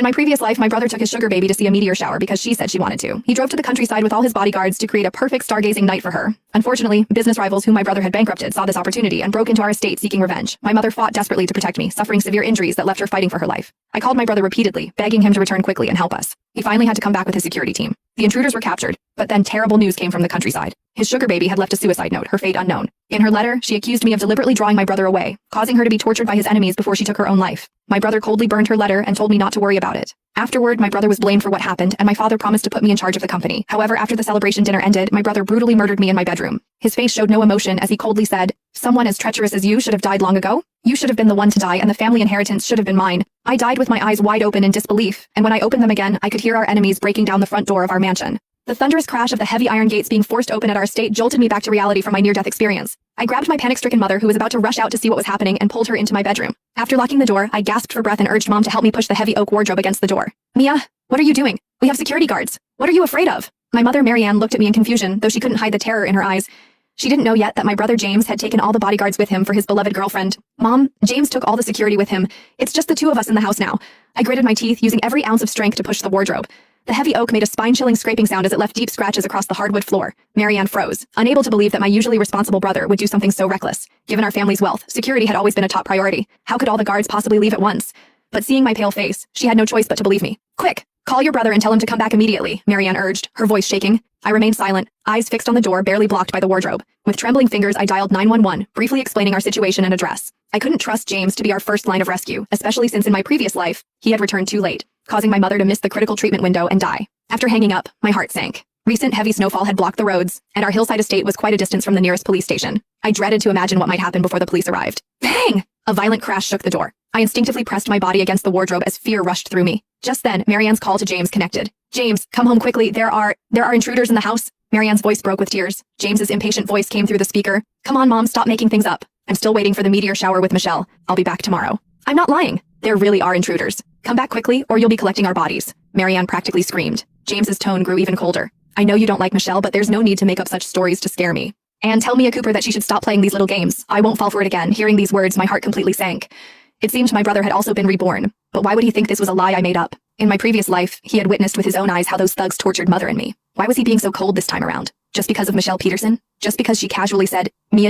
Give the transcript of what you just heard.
In my previous life, my brother took his sugar baby to see a meteor shower because she said she wanted to. He drove to the countryside with all his bodyguards to create a perfect stargazing night for her. Unfortunately, business rivals whom my brother had bankrupted saw this opportunity and broke into our estate seeking revenge. My mother fought desperately to protect me, suffering severe injuries that left her fighting for her life. I called my brother repeatedly, begging him to return quickly and help us. He finally had to come back with his security team. The intruders were captured, but then terrible news came from the countryside. His sugar baby had left a suicide note, her fate unknown. In her letter, she accused me of deliberately drawing my brother away, causing her to be tortured by his enemies before she took her own life. My brother coldly burned her letter and told me not to worry about it. Afterward, my brother was blamed for what happened, and my father promised to put me in charge of the company. However, after the celebration dinner ended, my brother brutally murdered me in my bedroom. His face showed no emotion as he coldly said, "Someone as treacherous as you should have died long ago. You should have been the one to die, and the family inheritance should have been mine." I died with my eyes wide open in disbelief, and when I opened them again, I could hear our enemies breaking down the front door of our mansion. The thunderous crash of the heavy iron gates being forced open at our estate jolted me back to reality from my near-death experience. I grabbed my panic-stricken mother, who was about to rush out to see what was happening, and pulled her into my bedroom. After locking the door, I gasped for breath and urged Mom to help me push the heavy oak wardrobe against the door. "Mia, what are you doing? We have security guards. What are you afraid of?" My mother, Marianne, looked at me in confusion, though she couldn't hide the terror in her eyes. She didn't know yet that my brother James had taken all the bodyguards with him for his beloved girlfriend. "Mom, James took all the security with him. It's just the two of us in the house now." I gritted my teeth, using every ounce of strength to push the wardrobe. The heavy oak made a spine-chilling scraping sound as it left deep scratches across the hardwood floor. Marianne froze, unable to believe that my usually responsible brother would do something so reckless. Given our family's wealth, security had always been a top priority. How could all the guards possibly leave at once? But seeing my pale face, she had no choice but to believe me. "Quick, call your brother and tell him to come back immediately," Marianne urged, her voice shaking. I remained silent, eyes fixed on the door barely blocked by the wardrobe. With trembling fingers, I dialed 911, briefly explaining our situation and address. I couldn't trust James to be our first line of rescue, especially since in my previous life, he had returned too late, causing my mother to miss the critical treatment window and die. After hanging up, my heart sank. Recent heavy snowfall had blocked the roads, and our hillside estate was quite a distance from the nearest police station. I dreaded to imagine what might happen before the police arrived. Bang! A violent crash shook the door. I instinctively pressed my body against the wardrobe as fear rushed through me. Just then, Marianne's call to James connected. "James, come home quickly. There are intruders in the house." Marianne's voice broke with tears. James's impatient voice came through the speaker. "Come on, Mom, stop making things up. I'm still waiting for the meteor shower with Michelle. I'll be back tomorrow." "I'm not lying. There really are intruders. Come back quickly, or you'll be collecting our bodies," Marianne practically screamed. James's tone grew even colder. "I know you don't like Michelle, but there's no need to make up such stories to scare me. And tell Mia Cooper that she should stop playing these little games. I won't fall for it again." Hearing these words, my heart completely sank. It seemed my brother had also been reborn, but why would he think this was a lie I made up? In my previous life, he had witnessed with his own eyes how those thugs tortured Mother and me. Why was he being so cold this time around? Just because of Michelle Peterson? Just because she casually said, "Mia